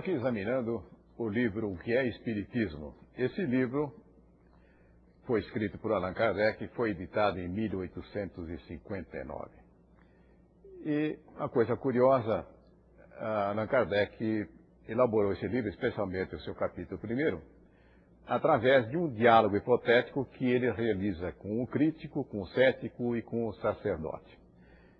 aqui examinando o livro O que é Espiritismo. Esse livro foi escrito por Allan Kardec e foi editado em 1859. E uma coisa curiosa, Allan Kardec elaborou esse livro, especialmente o seu capítulo 1º, através de um diálogo hipotético que ele realiza com o crítico, com o cético e com o sacerdote.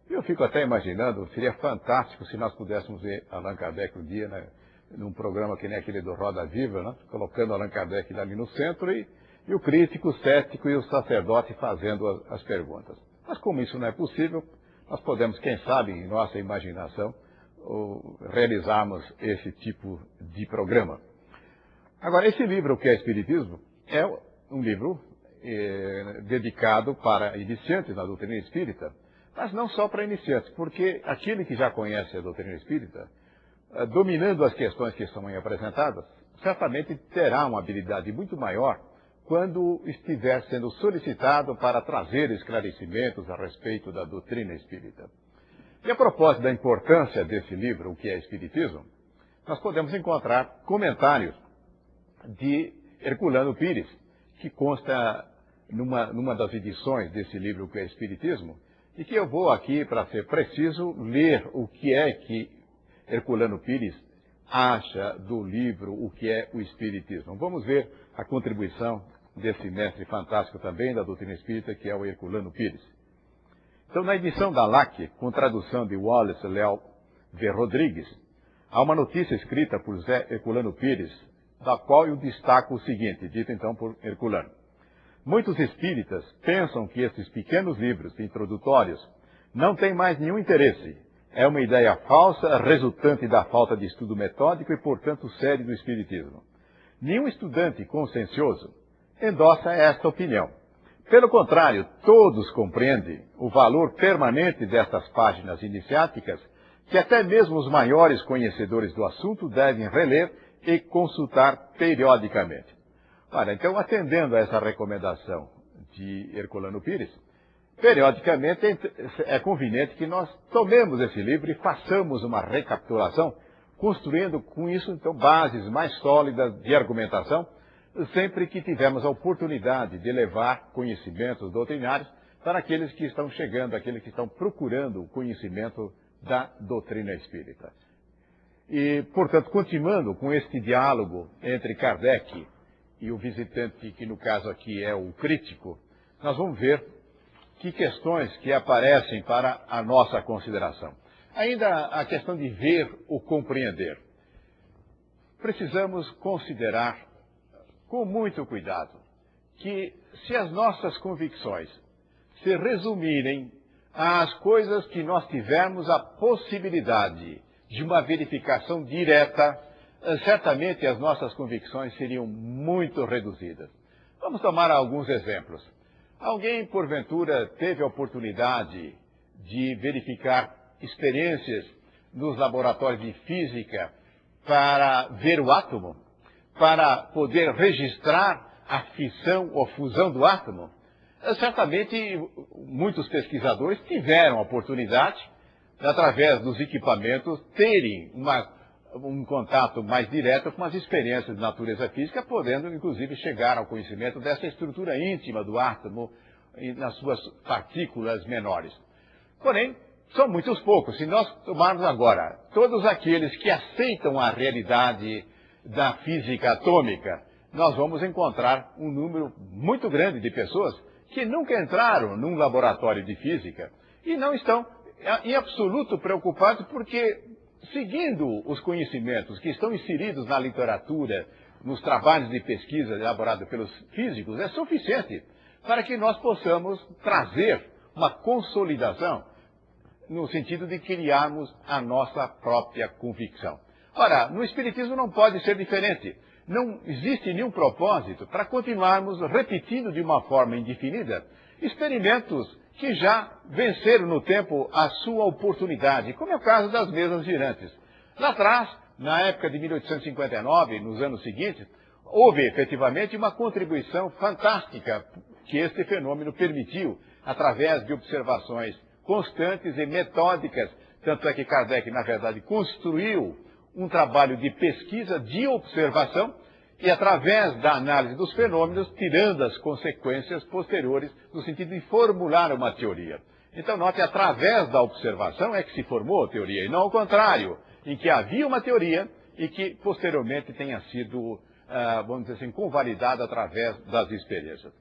Eu fico até imaginando, seria fantástico se nós pudéssemos ver Allan Kardec um dia, né, num programa que nem aquele do Roda Viva, né, colocando Allan Kardec ali no centro e o crítico, o cético e o sacerdote fazendo as perguntas. Mas como isso não é possível, nós podemos, quem sabe, em nossa imaginação, realizarmos esse tipo de programa. Agora, esse livro, O que é Espiritismo, é um livro dedicado para iniciantes na doutrina espírita, mas não só para iniciantes, porque aquele que já conhece a doutrina espírita, dominando as questões que são aí apresentadas, certamente terá uma habilidade muito maior quando estiver sendo solicitado para trazer esclarecimentos a respeito da doutrina espírita. E a propósito da importância desse livro, O que é Espiritismo, nós podemos encontrar comentários de Herculano Pires, que consta numa das edições desse livro, O que é Espiritismo, e que eu vou aqui, para ser preciso, ler o que é que Herculano Pires acha do livro O que é o Espiritismo. Vamos ver a contribuição desse mestre fantástico também da doutrina espírita, que é o Herculano Pires. Então, na edição da LAC, com tradução de Wallace Léo V. Rodrigues, há uma notícia escrita por Zé Herculano Pires, da qual eu destaco o seguinte, dito então por Herculano. Muitos espíritas pensam que esses pequenos livros introdutórios não têm mais nenhum interesse. É uma ideia falsa, resultante da falta de estudo metódico e, portanto, sério do espiritismo. Nenhum estudante consciencioso endossa esta opinião. Pelo contrário, todos compreendem o valor permanente destas páginas iniciáticas que até mesmo os maiores conhecedores do assunto devem reler e consultar periodicamente. Olha, então, atendendo a essa recomendação de Herculano Pires, periodicamente é conveniente que nós tomemos esse livro e façamos uma recapitulação, construindo com isso, então, bases mais sólidas de argumentação, sempre que tivermos a oportunidade de levar conhecimentos doutrinários para aqueles que estão chegando, aqueles que estão procurando o conhecimento da doutrina espírita. E, portanto, continuando com este diálogo entre Kardec e o visitante, que no caso aqui é o crítico, nós vamos ver que questões que aparecem para a nossa consideração. Ainda a questão de ver ou compreender. Precisamos considerar com muito cuidado que se as nossas convicções se resumirem às coisas que nós tivermos a possibilidade de uma verificação direta, certamente as nossas convicções seriam muito reduzidas. Vamos tomar alguns exemplos. Alguém, porventura, teve a oportunidade de verificar experiências nos laboratórios de física para ver o átomo? Para poder registrar a fissão ou fusão do átomo? Certamente, muitos pesquisadores tiveram a oportunidade, através dos equipamentos, terem um contato mais direto com as experiências de natureza física, podendo, inclusive, chegar ao conhecimento dessa estrutura íntima do átomo e nas suas partículas menores. Porém, são muitos poucos. Se nós tomarmos agora todos aqueles que aceitam a realidade da física atômica, nós vamos encontrar um número muito grande de pessoas que nunca entraram num laboratório de física e não estão em absoluto preocupados porque, seguindo os conhecimentos que estão inseridos na literatura, nos trabalhos de pesquisa elaborados pelos físicos, é suficiente para que nós possamos trazer uma consolidação no sentido de criarmos a nossa própria convicção. Ora, no Espiritismo não pode ser diferente. Não existe nenhum propósito para continuarmos repetindo de uma forma indefinida experimentos que já venceram no tempo a sua oportunidade, como é o caso das mesas girantes. Lá atrás, na época de 1859, nos anos seguintes, houve efetivamente uma contribuição fantástica que este fenômeno permitiu, através de observações constantes e metódicas, tanto é que Kardec, na verdade, construiu um trabalho de pesquisa, de observação, e através da análise dos fenômenos, tirando as consequências posteriores, no sentido de formular uma teoria. Então, note, através da observação é que se formou a teoria, e não ao contrário, em que havia uma teoria e que posteriormente tenha sido, vamos dizer assim, convalidada através das experiências.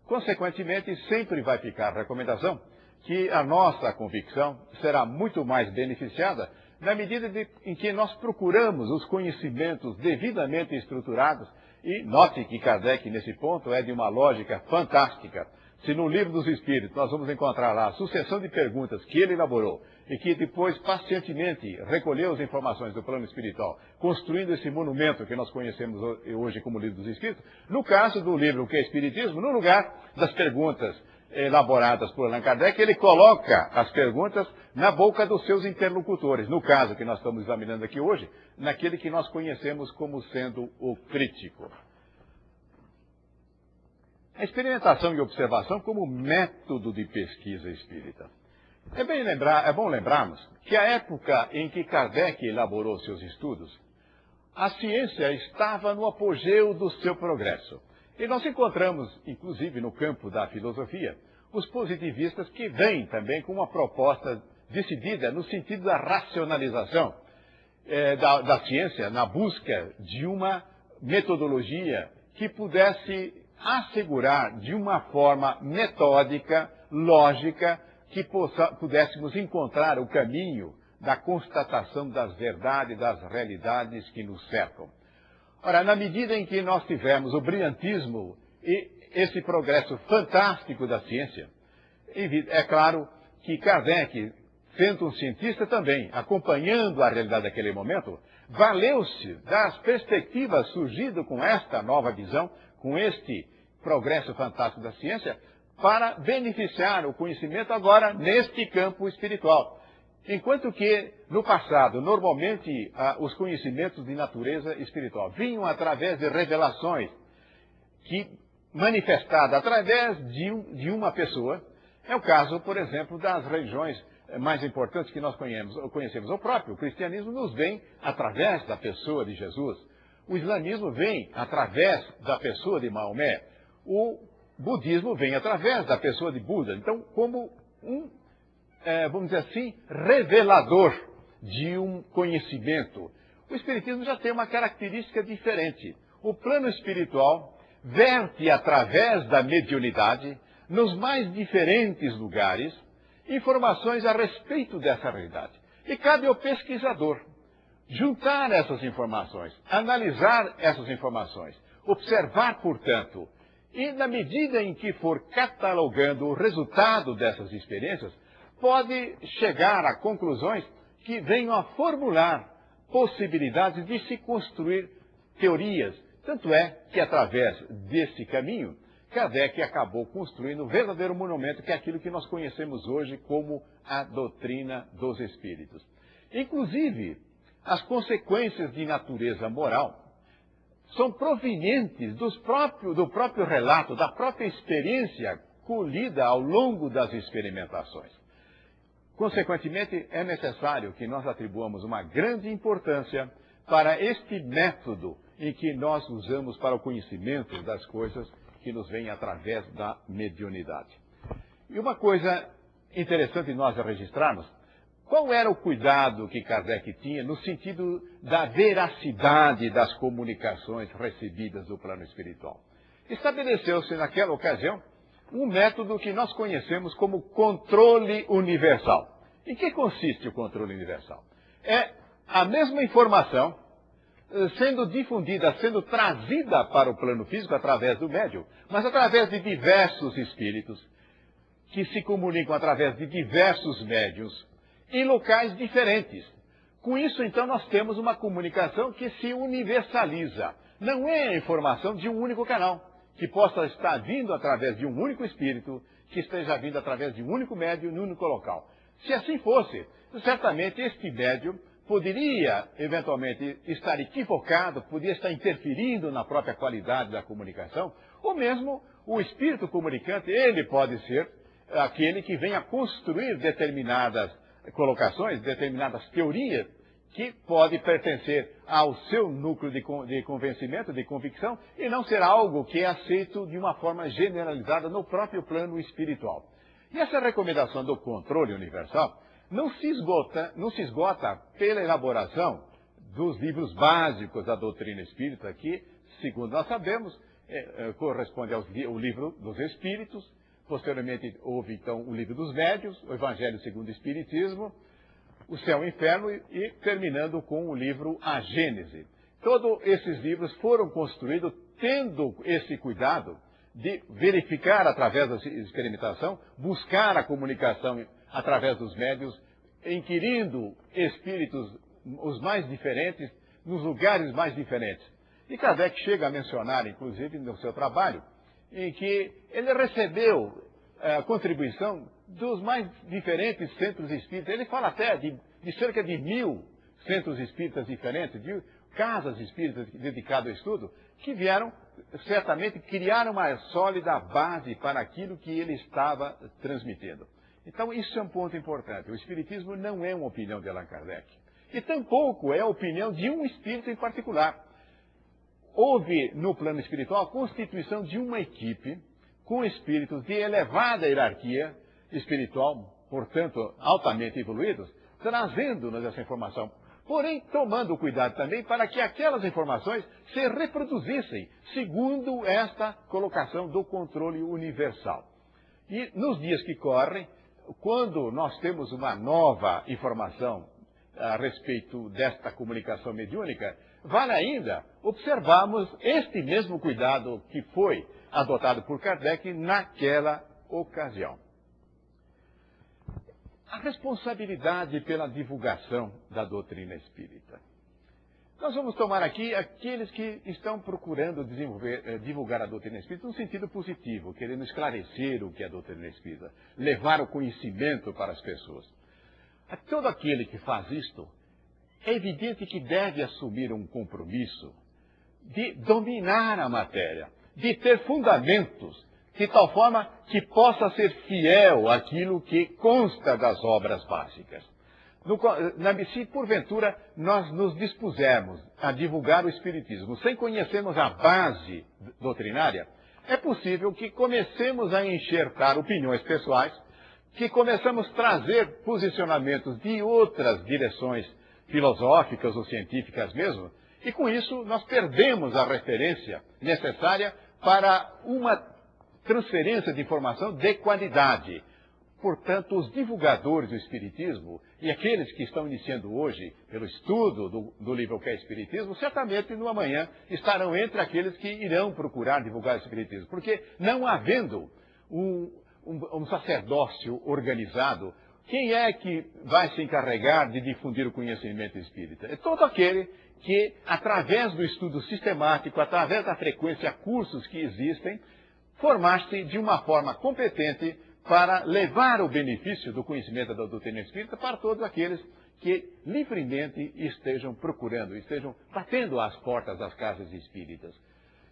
Consequentemente, sempre vai ficar a recomendação que a nossa convicção será muito mais beneficiada na medida em que nós procuramos os conhecimentos devidamente estruturados, e note que Kardec, nesse ponto, é de uma lógica fantástica. Se no Livro dos Espíritos nós vamos encontrar lá a sucessão de perguntas que ele elaborou e que depois pacientemente recolheu as informações do plano espiritual, construindo esse monumento que nós conhecemos hoje como Livro dos Espíritos, no caso do livro que é Espiritismo, no lugar das perguntas elaboradas por Allan Kardec, ele coloca as perguntas na boca dos seus interlocutores. No caso que nós estamos examinando aqui hoje, naquele que nós conhecemos como sendo o crítico. A experimentação e observação como método de pesquisa espírita. É bom lembrarmos que a época em que Kardec elaborou seus estudos, a ciência estava no apogeu do seu progresso. E nós encontramos, inclusive no campo da filosofia, os positivistas que vêm também com uma proposta decidida no sentido da racionalização da ciência, na busca de uma metodologia que pudesse assegurar de uma forma metódica, lógica, que pudéssemos encontrar o caminho da constatação das verdades, das realidades que nos cercam. Ora, na medida em que nós tivemos o brilhantismo e esse progresso fantástico da ciência, é claro que Kardec, sendo um cientista também, acompanhando a realidade daquele momento, valeu-se das perspectivas surgidas com esta nova visão, com este progresso fantástico da ciência, para beneficiar o conhecimento agora neste campo espiritual. Enquanto que, no passado, normalmente, os conhecimentos de natureza espiritual vinham através de revelações manifestadas através de uma pessoa. É o caso, por exemplo, das religiões mais importantes que nós conhecemos. O próprio cristianismo nos vem através da pessoa de Jesus. O islamismo vem através da pessoa de Maomé. O budismo vem através da pessoa de Buda. Então, como vamos dizer assim, revelador de um conhecimento. O Espiritismo já tem uma característica diferente. O plano espiritual verte através da mediunidade, nos mais diferentes lugares, informações a respeito dessa realidade. E cabe ao pesquisador juntar essas informações, analisar essas informações, observar, portanto, e na medida em que for catalogando o resultado dessas experiências, pode chegar a conclusões que venham a formular possibilidades de se construir teorias. Tanto é que, através desse caminho, Kardec acabou construindo um verdadeiro monumento, que é aquilo que nós conhecemos hoje como a doutrina dos espíritos. Inclusive, as consequências de natureza moral são provenientes do próprio relato, da própria experiência colhida ao longo das experimentações. Consequentemente, é necessário que nós atribuamos uma grande importância para este método em que nós usamos para o conhecimento das coisas que nos vêm através da mediunidade. E uma coisa interessante nós registrarmos, qual era o cuidado que Kardec tinha no sentido da veracidade das comunicações recebidas do plano espiritual? Estabeleceu-se naquela ocasião um método que nós conhecemos como controle universal. Em que consiste o controle universal? É a mesma informação sendo difundida, sendo trazida para o plano físico através do médium, mas através de diversos espíritos que se comunicam através de diversos médiuns em locais diferentes. Com isso, então, nós temos uma comunicação que se universaliza. Não é a informação de um único canal, que possa estar vindo através de um único espírito, que esteja vindo através de um único médium, num único local. Se assim fosse, certamente este médium poderia, eventualmente, estar equivocado, poderia estar interferindo na própria qualidade da comunicação, ou mesmo o espírito comunicante, ele pode ser aquele que venha construir determinadas colocações, determinadas teorias, que pode pertencer ao seu núcleo de convencimento, de convicção, e não ser algo que é aceito de uma forma generalizada no próprio plano espiritual. E essa recomendação do controle universal não se esgota pela elaboração dos livros básicos da doutrina espírita, que, segundo nós sabemos, corresponde ao livro dos Espíritos. Posteriormente houve, então, o livro dos Médiuns, o Evangelho segundo o Espiritismo, o Céu e o Inferno e terminando com o livro A Gênese. Todos esses livros foram construídos tendo esse cuidado de verificar através da experimentação, buscar a comunicação através dos médiuns, inquirindo espíritos os mais diferentes, nos lugares mais diferentes. E Kardec chega a mencionar, inclusive, no seu trabalho, em que ele recebeu a contribuição dos mais diferentes centros espíritas. Ele fala até de cerca de 1000 centros espíritas diferentes, de casas espíritas dedicadas ao estudo, que vieram, certamente, criar uma sólida base para aquilo que ele estava transmitindo. Então, isso é um ponto importante. O Espiritismo não é uma opinião de Allan Kardec. E tampouco é a opinião de um espírito em particular. Houve, no plano espiritual, a constituição de uma equipe com espíritos de elevada hierarquia espiritual, portanto, altamente evoluídos, trazendo-nos essa informação. Porém, tomando cuidado também para que aquelas informações se reproduzissem segundo esta colocação do controle universal. E nos dias que correm, quando nós temos uma nova informação a respeito desta comunicação mediúnica, vale ainda observarmos este mesmo cuidado que foi adotado por Kardec naquela ocasião. A responsabilidade pela divulgação da doutrina espírita. Nós vamos tomar aqui aqueles que estão procurando divulgar a doutrina espírita no sentido positivo, querendo esclarecer o que é a doutrina espírita, levar o conhecimento para as pessoas. A todo aquele que faz isto, é evidente que deve assumir um compromisso de dominar a matéria, de ter fundamentos, de tal forma que possa ser fiel àquilo que consta das obras básicas. Se porventura nós nos dispusermos a divulgar o Espiritismo sem conhecermos a base doutrinária, é possível que comecemos a enxertar opiniões pessoais, que começamos a trazer posicionamentos de outras direções filosóficas ou científicas mesmo, e com isso nós perdemos a referência necessária para uma transferência de informação de qualidade. Portanto, os divulgadores do Espiritismo e aqueles que estão iniciando hoje pelo estudo do livro O que é Espiritismo, certamente no amanhã estarão entre aqueles que irão procurar divulgar o Espiritismo, porque não havendo um sacerdócio organizado, quem é que vai se encarregar de difundir o conhecimento espírita? É todo aquele que, através do estudo sistemático, através da frequência cursos que existem, formaste de uma forma competente para levar o benefício do conhecimento da doutrina espírita para todos aqueles que livremente estejam procurando, estejam batendo às portas das casas espíritas.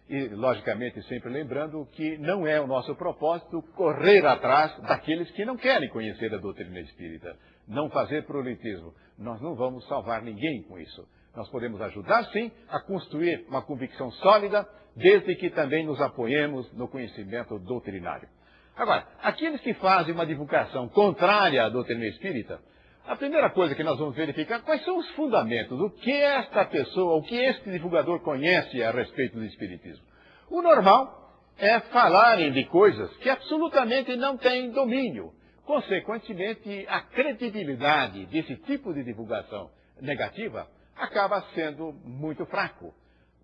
E, logicamente, sempre lembrando que não é o nosso propósito correr atrás daqueles que não querem conhecer a doutrina espírita. Não fazer proselitismo. Nós não vamos salvar ninguém com isso. Nós podemos ajudar, sim, a construir uma convicção sólida, desde que também nos apoiemos no conhecimento doutrinário. Agora, aqueles que fazem uma divulgação contrária à doutrina espírita, a primeira coisa que nós vamos verificar, quais são os fundamentos, o que esta pessoa, o que este divulgador conhece a respeito do espiritismo. O normal é falarem de coisas que absolutamente não têm domínio. Consequentemente, a credibilidade desse tipo de divulgação negativa acaba sendo muito fraco.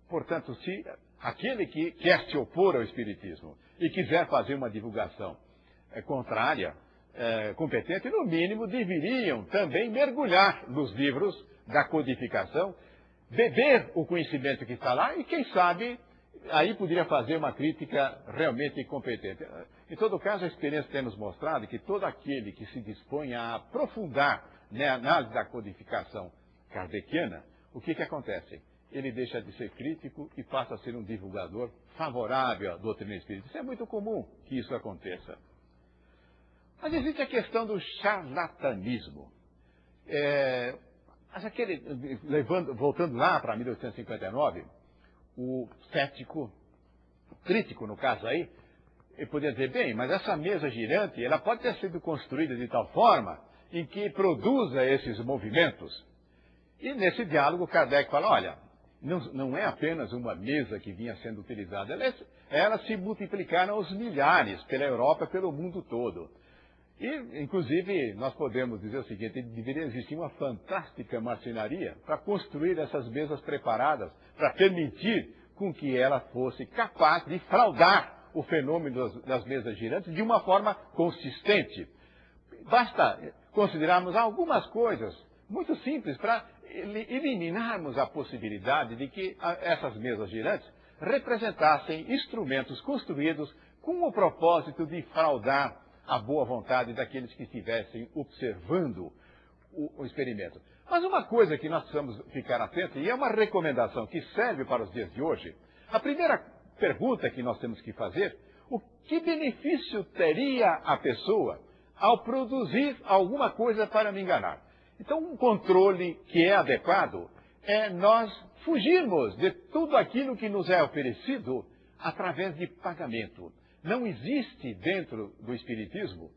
Portanto, se aquele que quer se opor ao espiritismo e quiser fazer uma divulgação contrária, competente, no mínimo, deveriam também mergulhar nos livros da codificação, beber o conhecimento que está lá e, quem sabe, aí poderia fazer uma crítica realmente competente. Em todo caso, a experiência tem nos mostrado que todo aquele que se dispõe a aprofundar na análise da codificação kardeciana, o que acontece? Ele deixa de ser crítico e passa a ser um divulgador favorável à doutrina espírita. Isso é muito comum que isso aconteça. Mas existe a questão do charlatanismo. Mas voltando lá para 1859, o cético, crítico no caso aí, ele poderia dizer, bem, mas essa mesa girante, ela pode ter sido construída de tal forma em que produza esses movimentos. E nesse diálogo, Kardec fala, olha, não é apenas uma mesa que vinha sendo utilizada, elas se multiplicaram aos milhares pela Europa, pelo mundo todo. E, inclusive, nós podemos dizer o seguinte, deveria existir uma fantástica marcenaria para construir essas mesas preparadas, para permitir com que ela fosse capaz de fraudar o fenômeno das mesas girantes de uma forma consistente. Basta considerarmos algumas coisas muito simples para eliminarmos a possibilidade de que essas mesas girantes representassem instrumentos construídos com o propósito de fraudar a boa vontade daqueles que estivessem observando o experimento. Mas uma coisa que nós precisamos ficar atentos, e é uma recomendação que serve para os dias de hoje, a primeira pergunta que nós temos que fazer, o que benefício teria a pessoa ao produzir alguma coisa para me enganar? Então, um controle que é adequado é nós fugirmos de tudo aquilo que nos é oferecido através de pagamento. Não existe dentro do Espiritismo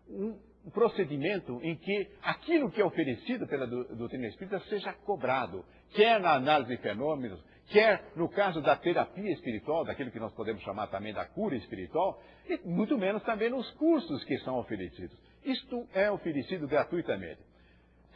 um procedimento em que aquilo que é oferecido pela doutrina espírita seja cobrado, quer na análise de fenômenos, quer no caso da terapia espiritual, daquilo que nós podemos chamar também da cura espiritual, e muito menos também nos cursos que são oferecidos. Isto é oferecido gratuitamente.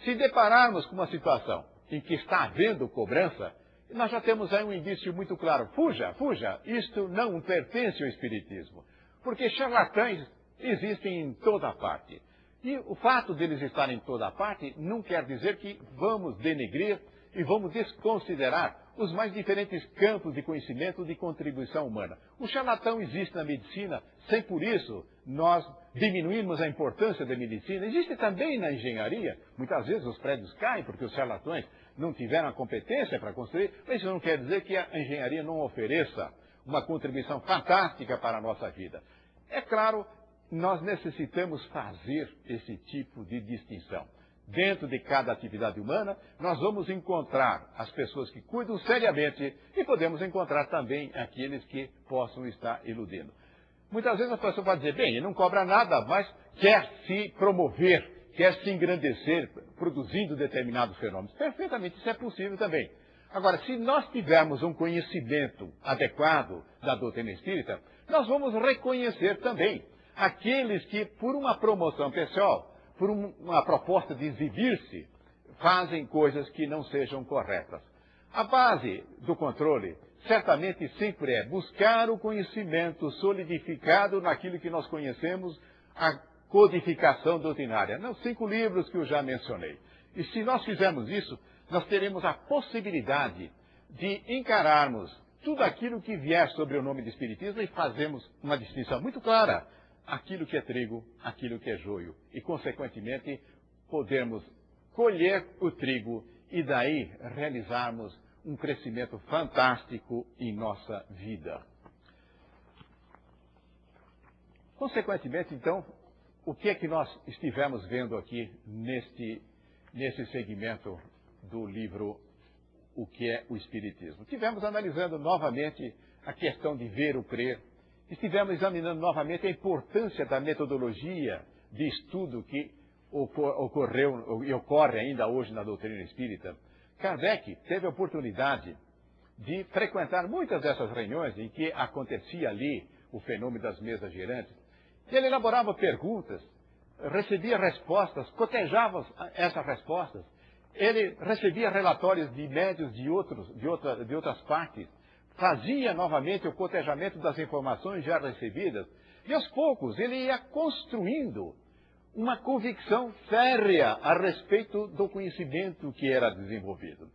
Se depararmos com uma situação em que está havendo cobrança, nós já temos aí um indício muito claro. Fuja, fuja, isto não pertence ao Espiritismo. Porque charlatães existem em toda parte. E o fato deles estarem em toda parte não quer dizer que vamos denegrir e vamos desconsiderar os mais diferentes campos de conhecimento de contribuição humana. O charlatão existe na medicina, sem por isso nós diminuirmos a importância da medicina. Existe também na engenharia. Muitas vezes os prédios caem porque os charlatões não tiveram a competência para construir, mas isso não quer dizer que a engenharia não ofereça uma contribuição fantástica para a nossa vida. É claro, nós necessitamos fazer esse tipo de distinção. Dentro de cada atividade humana, nós vamos encontrar as pessoas que cuidam seriamente e podemos encontrar também aqueles que possam estar iludindo. Muitas vezes a pessoa pode dizer, bem, ele não cobra nada, mas quer se promover, quer se engrandecer, produzindo determinados fenômenos. Perfeitamente, isso é possível também. Agora, se nós tivermos um conhecimento adequado da doutrina espírita, nós vamos reconhecer também aqueles que, por uma promoção pessoal, por uma proposta de exibir-se, fazem coisas que não sejam corretas. A base do controle certamente sempre é buscar o conhecimento solidificado naquilo que nós conhecemos, a codificação doutrinária, nos 5 livros que eu já mencionei. E se nós fizermos isso, nós teremos a possibilidade de encararmos tudo aquilo que vier sobre o nome de Espiritismo e fazermos uma distinção muito clara, aquilo que é trigo, aquilo que é joio, e consequentemente podermos colher o trigo e daí realizarmos um crescimento fantástico em nossa vida. Consequentemente, então, o que é que nós estivemos vendo aqui nesse segmento do livro O que é o Espiritismo? Estivemos analisando novamente a questão de ver ou crer. Estivemos examinando novamente a importância da metodologia de estudo que ocorreu e ocorre ainda hoje na doutrina espírita. Kardec teve a oportunidade de frequentar muitas dessas reuniões em que acontecia ali o fenômeno das mesas girantes. Ele elaborava perguntas, recebia respostas, cotejava essas respostas. Ele recebia relatórios de médios de outras partes, fazia novamente o cotejamento das informações já recebidas, e aos poucos ele ia construindo uma convicção férrea a respeito do conhecimento que era desenvolvido.